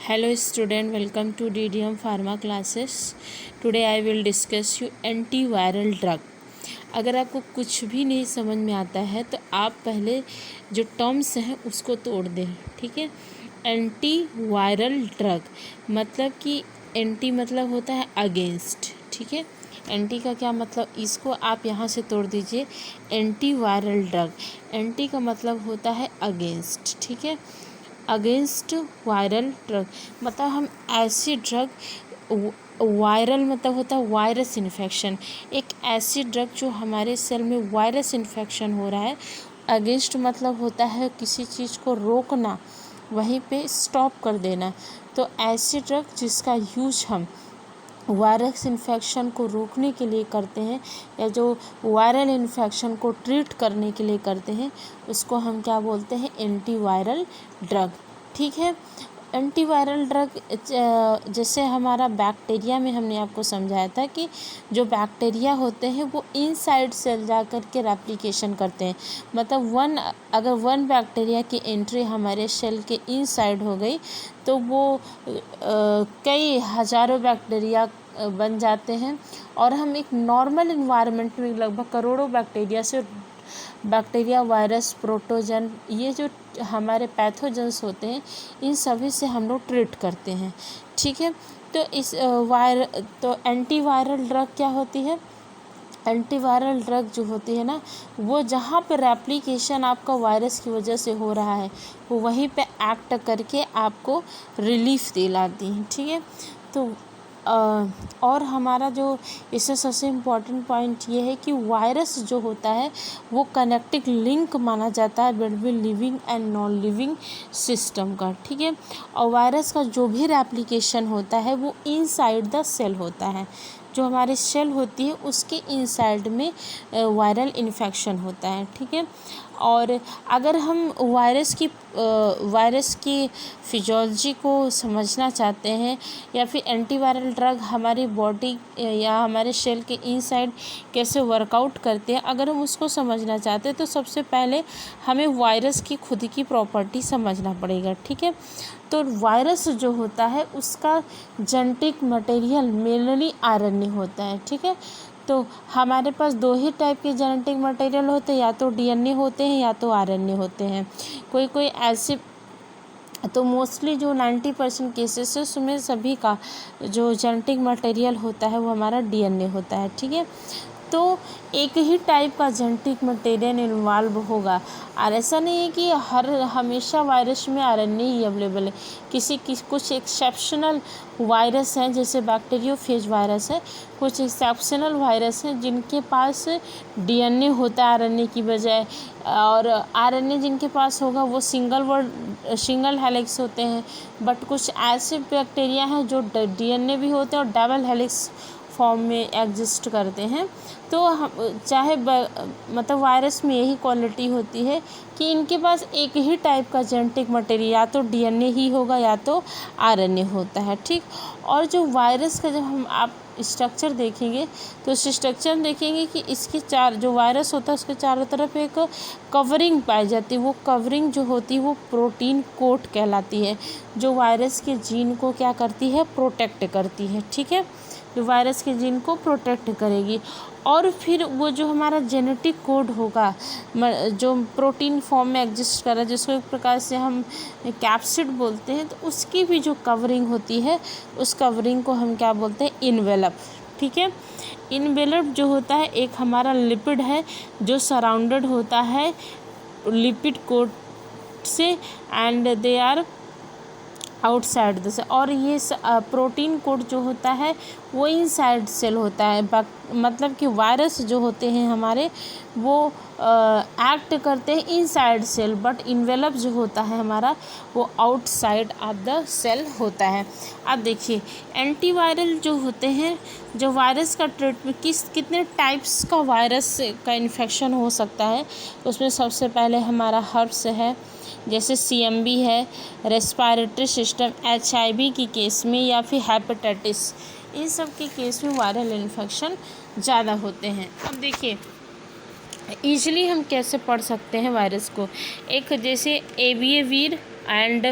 Hello student, welcome to DDM Pharma classes. Today I will discuss you antiviral drug. अगर आपको कुछ भी नहीं समझ में आता है तो आप पहले जो टर्म्स हैं उसको तोड़ दें, ठीक है। एंटीवायरल ड्रग मतलब कि एंटी मतलब होता है अगेंस्ट, ठीक है। एंटी का क्या मतलब, इसको आप यहाँ से तोड़ दीजिए। एंटीवायरल ड्रग, एंटी का मतलब होता है अगेंस्ट, ठीक है। अगेंस्ट वायरल ड्रग मतलब हम ऐसी ड्रग, वायरल मतलब होता है वायरस इन्फेक्शन, एक ऐसी ड्रग जो हमारे सेल में वायरस इन्फेक्शन हो रहा है। अगेंस्ट मतलब होता है किसी चीज़ को रोकना, वहीं पे स्टॉप कर देना। तो ऐसी ड्रग जिसका यूज हम वायरस इन्फेक्शन को रोकने के लिए करते हैं या जो वायरल इन्फेक्शन को ट्रीट करने के लिए करते हैं उसको हम क्या बोलते हैं, एंटीवायरल ड्रग, ठीक है। एंटीवायरल ड्रग जैसे हमारा बैक्टीरिया में हमने आपको समझाया था कि जो बैक्टीरिया होते हैं वो इनसाइड सेल जा कर के रेप्लिकेशन करते हैं। मतलब अगर वन बैक्टीरिया की एंट्री हमारे सेल के इनसाइड हो गई तो वो कई हज़ारों बैक्टीरिया बन जाते हैं और हम एक नॉर्मल इन्वायरमेंट में लगभग करोड़ों बैक्टीरिया, वायरस, प्रोटोजन, ये जो हमारे पैथोजेंस होते हैं इन सभी से हम लोग ट्रीट करते हैं, ठीक है। तो एंटीवायरल ड्रग क्या होती है? एंटीवायरल ड्रग जो होती है ना, वो जहाँ पर रेप्लिकेशन आपका वायरस की वजह से हो रहा है वो वहीं पे एक्ट करके आपको रिलीफ दिलाती हैं, ठीक है। तो और हमारा जो इससे सबसे इम्पॉर्टेंट पॉइंट ये है कि वायरस जो होता है वो कनेक्टिंग लिंक माना जाता है between living and non living system का, ठीक है। और वायरस का जो भी रेप्लिकेशन होता है वो इनसाइड द सेल होता है, जो हमारी सेल होती है उसके इनसाइड में वायरल इन्फेक्शन होता है, ठीक है। और अगर हम वायरस की फिजियोलॉजी को समझना चाहते हैं या फिर एंटीवायरल ड्रग हमारी बॉडी या हमारे सेल के इनसाइड कैसे वर्कआउट करते हैं, अगर हम उसको समझना चाहते हैं तो सबसे पहले हमें वायरस की खुद की प्रॉपर्टी समझना पड़ेगा, ठीक है। तो वायरस जो होता है उसका जेनेटिक मटेरियल मेनली आरएनए होता है, ठीक है। तो हमारे पास दो ही टाइप के जेनेटिक मटेरियल होते हैं, या तो डीएनए होते हैं या तो आरएनए होते हैं। कोई ऐसे तो मोस्टली जो 90% केसेस है उसमें सभी का जो जेनेटिक मटेरियल होता है वो हमारा डीएनए होता है, ठीक है। तो एक ही टाइप का जेनेटिक मटेरियल इन्वॉल्व होगा और ऐसा नहीं है कि हमेशा वायरस में आरएनए ही अवेलेबल है। कुछ एक्सेप्शनल वायरस हैं जैसे बैक्टीरियोफेज वायरस है, कुछ एक्सेप्शनल वायरस हैं जिनके पास डीएनए होता है आरएनए की बजाय, और आरएनए जिनके पास होगा वो सिंगल हेलिक्स होते हैं। बट कुछ ऐसे बैक्टीरिया हैं जो डीएनए भी होते हैं और डबल हेलिक्स फॉर्म में एग्जिस्ट करते हैं। तो मतलब वायरस में यही क्वालिटी होती है कि इनके पास एक ही टाइप का जेनेटिक मटेरियल या तो डीएनए ही होगा या तो आरएनए होता है, ठीक। और जो वायरस का जब आप स्ट्रक्चर देखेंगे तो स्ट्रक्चर देखेंगे कि इसके जो वायरस होता है उसके चारों तरफ एक कवरिंग पाई जाती है। वो कवरिंग जो होती है वो प्रोटीन कोट कहलाती है, जो वायरस के जीन को क्या करती है, प्रोटेक्ट करती है, ठीक है। जो वायरस के जीन को प्रोटेक्ट करेगी। और फिर वो जो हमारा जेनेटिक कोड होगा जो प्रोटीन फॉर्म में एग्जिस्ट कर रहा है, जिसको एक प्रकार से हम कैप्सिड बोलते हैं, तो उसकी भी जो कवरिंग होती है उस कवरिंग को हम क्या बोलते हैं, इनवेलप, ठीक है। इनवेलप जो होता है एक हमारा लिपिड है जो सराउंडेड होता है लिपिड कोट से and they are outside the cell. और ये प्रोटीन कोड जो होता है वो इनसाइड सेल होता है। मतलब कि वायरस जो होते हैं हमारे वो एक्ट करते हैं इनसाइड सेल, बट इन्वेलप जो होता है हमारा वो आउटसाइड ऑफ द सेल होता है। अब देखिए एंटीवायरल जो होते हैं, जो वायरस का ट्रीटमेंट कितने टाइप्स का वायरस का इन्फेक्शन हो सकता है, उसमें सबसे पहले हमारा हर्ब्स है, जैसे सीएमबी है, रेस्पिरेटरी सिस्टम, एचआईवी की केस में या फिर हेपेटाइटिस, इन सब के केस में वायरल इन्फेक्शन ज़्यादा होते हैं। अब देखिए ईजिली हम कैसे पढ़ सकते हैं वायरस को। एक जैसे एविएवीर एंड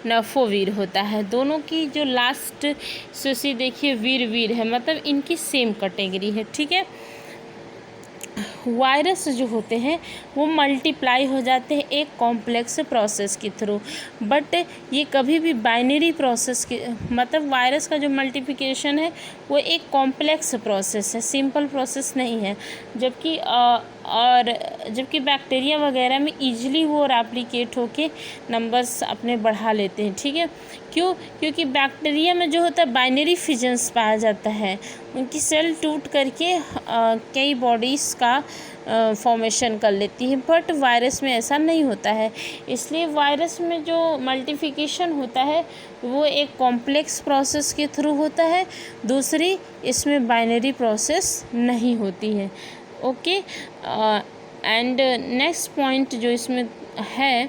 नफोवीर होता है। दोनों की जो लास्ट सोसी देखिए वीर है, मतलब इनकी सेम कैटेगरी है, ठीक है। वायरस जो होते हैं वो मल्टीप्लाई हो जाते हैं एक कॉम्प्लेक्स प्रोसेस के थ्रू, बट ये कभी भी बाइनरी प्रोसेस के, मतलब वायरस का जो मल्टीप्लिकेशन है वो एक कॉम्प्लेक्स प्रोसेस है, सिंपल प्रोसेस नहीं है। जबकि बैक्टीरिया वगैरह में इजीली वो रेप्लिकेट होके नंबर्स अपने बढ़ा लेते हैं, ठीक है। क्योंकि बैक्टीरिया में जो होता है बाइनरी फिजन्स पाया जाता है, उनकी सेल टूट करके कई बॉडीज़ का फॉर्मेशन कर लेती है, बट वायरस में ऐसा नहीं होता है। इसलिए वायरस में जो मल्टीप्लिकेशन होता है वो एक कॉम्प्लेक्स प्रोसेस के थ्रू होता है, दूसरी इसमें बाइनरी प्रोसेस नहीं होती है। ओके, एंड नेक्स्ट पॉइंट जो इसमें है,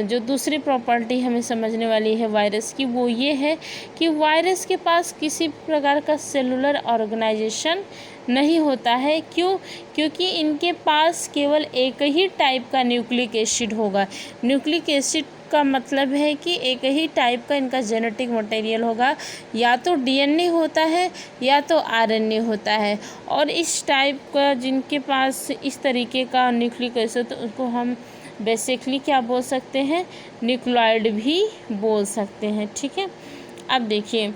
जो दूसरी प्रॉपर्टी हमें समझने वाली है वायरस की, वो ये है कि वायरस के पास किसी प्रकार का सेलुलर ऑर्गेनाइजेशन नहीं होता है। क्योंकि इनके पास केवल एक ही टाइप का न्यूक्लिक एसिड होगा। न्यूक्लिक एसिड का मतलब है कि एक ही टाइप का इनका जेनेटिक मटेरियल होगा, या तो डीएनए होता है या तो आरएनए होता है। और इस टाइप का जिनके पास इस तरीके का न्यूक्लिक एसिड, तो उसको हम बेसिकली क्या बोल सकते हैं, न्यूक्लियोइड भी बोल सकते हैं, ठीक है। अब देखिए,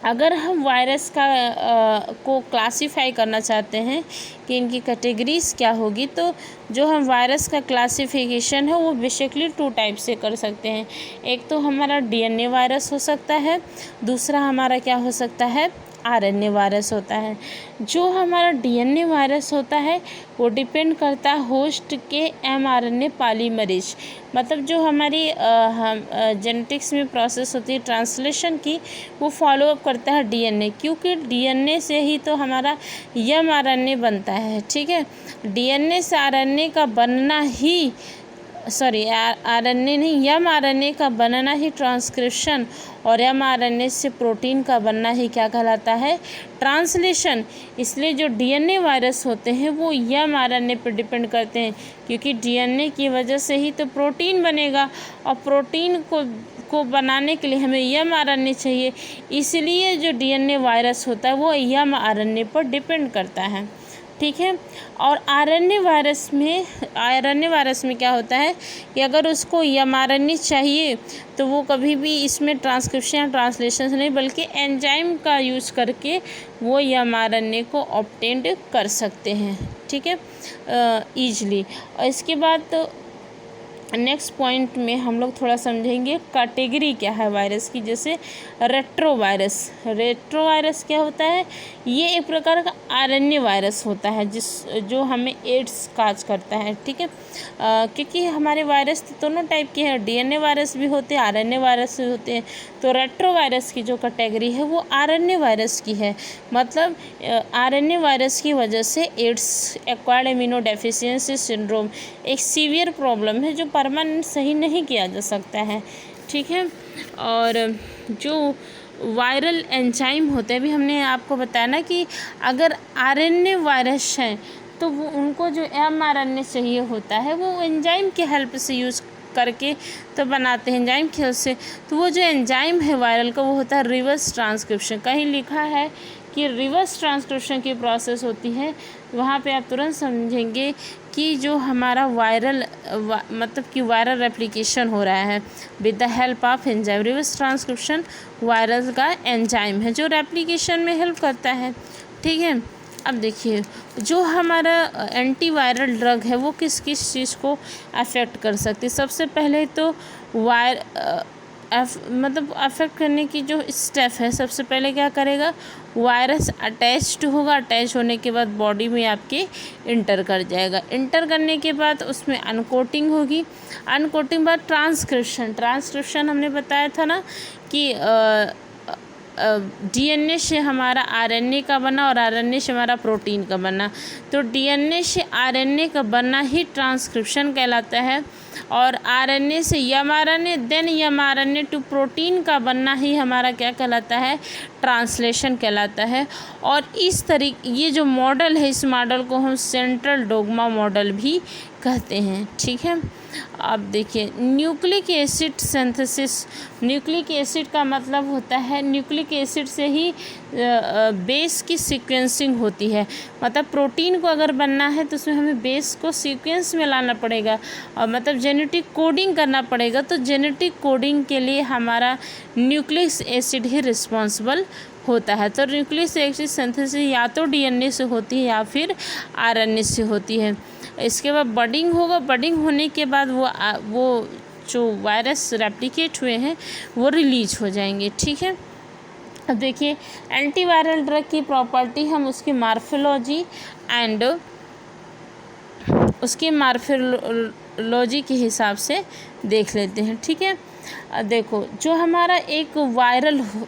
अगर हम वायरस को क्लासीफाई करना चाहते हैं कि इनकी कैटेगरीज क्या होगी, तो जो हम वायरस का क्लासिफिकेशन है वो बेसिकली 2 टाइप से कर सकते हैं। एक तो हमारा डीएनए वायरस हो सकता है, दूसरा हमारा क्या हो सकता है, आरएनए वायरस होता है। जो हमारा डीएनए वायरस होता है वो डिपेंड करता है होस्ट के एमआरएनए पॉलीमरेज, मतलब जो हमारी जेनेटिक्स में प्रोसेस होती है ट्रांसलेशन की, वो फॉलो अप करता है डीएनए, क्योंकि डीएनए से ही तो हमारा एमआरएनए बनता है, ठीक है। डीएनए से आरएनए का बनना ही आरएनए नहीं, एमआरएनए का बनना ही ट्रांसक्रिप्शन, और एमआरएनए से प्रोटीन का बनना ही क्या कहलाता है, ट्रांसलेशन। इसलिए जो डीएनए वायरस होते हैं वो एमआरएनए पर डिपेंड करते हैं, क्योंकि डीएनए की वजह से ही तो प्रोटीन बनेगा, और प्रोटीन को बनाने के लिए हमें एमआरएनए चाहिए। इसलिए जो डीएनए वायरस होता है वो एमआरएनए पर डिपेंड करता है, ठीक है। और आरएनए वायरस में क्या होता है कि अगर उसको एमआरएनए चाहिए तो वो कभी भी इसमें ट्रांसक्रिप्शन या ट्रांसलेशन नहीं, बल्कि एंजाइम का यूज़ करके वो एमआरएनए को ऑब्टेन कर सकते हैं, ठीक है, ईजली। और इसके बाद नेक्स्ट पॉइंट में हम लोग थोड़ा समझेंगे कैटेगरी क्या है वायरस की। जैसे रेट्रोवायरस क्या होता है, ये एक प्रकार का आरएनए वायरस होता है जो हमें एड्स काज करता है, ठीक है। क्योंकि हमारे वायरस तो दोनों टाइप के हैं, डीएनए वायरस भी होते हैं, आरएनए वायरस भी होते हैं। तो रेट्रोवायरस की जो कैटेगरी है वो आरएनए वायरस की है, मतलब आरएनए वायरस की वजह से AIDS, acquired immunodeficiency syndrome, एक सीवियर प्रॉब्लम है जो परमानेंट सही नहीं किया जा सकता है, ठीक है। और जो वायरल एंजाइम होते हैं, अभी हमने आपको बताया ना कि अगर आरएनए वायरस हैं तो वो उनको जो एमआरएनए चाहिए होता है वो एंजाइम के हेल्प से यूज़ करके तो बनाते हैं, एंजाइम की हेल्प से। तो वो जो एंजाइम है वायरल का वो होता है रिवर्स ट्रांसक्रिप्शन। कहीं लिखा है कि रिवर्स ट्रांसक्रिप्शन की प्रोसेस होती है, वहाँ पे आप तुरंत समझेंगे कि जो हमारा मतलब कि वायरल रेप्लिकेशन हो रहा है with the help of enzyme. Reverse transcription viral का एंजाइम है जो रेप्लिकेशन में हेल्प करता है, ठीक है। अब देखिए, जो हमारा एंटीवायरल ड्रग है वो किस किस चीज़ को अफेक्ट कर सकती है। सबसे पहले तो मतलब अफेक्ट करने की जो स्टेप है, सबसे पहले क्या करेगा, वायरस अटैच्ड होगा, अटैच होने के बाद बॉडी में आपके इंटर कर जाएगा। इंटर करने के बाद उसमें अनकोटिंग होगी, अनकोटिंग बाद ट्रांसक्रिप्शन हमने बताया था ना कि डीएनए से हमारा आरएनए का बना और आरएनए से हमारा प्रोटीन का बना। तो डीएनए से आरएनए का बनना ही ट्रांसक्रिप्शन कहलाता है। और आरएनए से mRNA, then mRNA to protein का बनना ही हमारा क्या कहलाता है, ट्रांसलेशन कहलाता है। और इस ये जो मॉडल है, इस मॉडल को हम सेंट्रल डोग्मा मॉडल भी कहते हैं। ठीक है, अब देखिए nucleic acid synthesis. Nucleic acid का मतलब होता है, न्यूक्लिक एसिड से ही बेस की सीक्वेंसिंग होती है। मतलब प्रोटीन को अगर बनना है तो उसमें हमें बेस को सीक्वेंस में लाना पड़ेगा और मतलब जेनेटिक कोडिंग करना पड़ेगा। तो जेनेटिक कोडिंग के लिए हमारा न्यूक्लिक एसिड ही रिस्पॉन्सिबल होता है। तो न्यूक्लिक एसिड सिंथेसिस या तो डीएनए से होती है या फिर आरएनए से होती है। इसके बाद बडिंग होगा, बडिंग होने के बाद वो जो वायरस रेप्लिकेट हुए हैं वो रिलीज हो जाएंगे। ठीक है, अब देखिए एंटीवायरल ड्रग की प्रॉपर्टी हम उसकी मार्फोलॉजी एंड उसकी मार्फोलॉजी के हिसाब से देख लेते हैं। ठीक है, देखो जो हमारा एक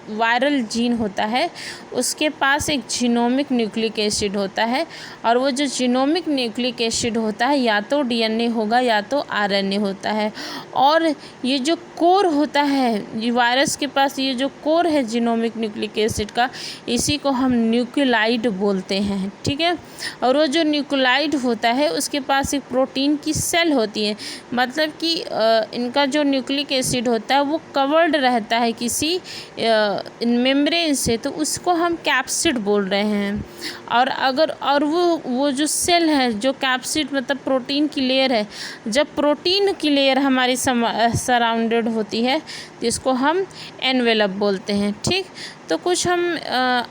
वायरल जीन होता है उसके पास एक जीनोमिक न्यूक्लिक एसिड होता है और वो जो जीनोमिक न्यूक्लिक एसिड होता है या तो डीएनए होगा या तो आरएनए होता है। और ये जो कोर होता है, ये वायरस के पास ये जो कोर है जीनोमिक न्यूक्लिक एसिड का, इसी को हम न्यूक्लियोलाइड बोलते हैं। ठीक है, और वो जो न्यूक्लियोलाइड होता है उसके पास एक प्रोटीन की सेल होती है। मतलब कि इनका जो न्यूक्लिक एसिड होता है वो कवर्ड रहता है किसी मेम्ब्रेन से, तो उसको हम कैप्सिड बोल रहे हैं। और वो जो सेल है, जो कैप्सिड मतलब प्रोटीन की लेयर है, जब प्रोटीन की लेयर हमारी सराउंडेड होती है तो इसको हम एनवेलप बोलते हैं। ठीक, तो कुछ हम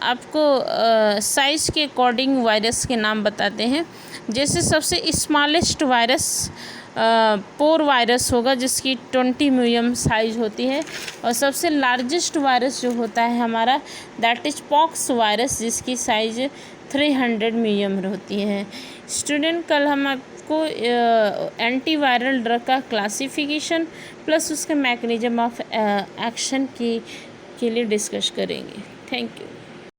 आपको साइज़ के अकॉर्डिंग वायरस के नाम बताते हैं। जैसे सबसे स्मॉलेस्ट वायरस पोर वायरस होगा जिसकी 20 म्यूम साइज होती है। और सबसे लार्जेस्ट वायरस जो होता है हमारा, दैट इज पॉक्स वायरस, जिसकी साइज 300 म्यूम होती है। स्टूडेंट, कल हम आपको एंटीवायरल ड्रग का क्लासिफिकेशन प्लस उसके मैकेनिज्म ऑफ एक्शन के लिए डिस्कस करेंगे। Thank you.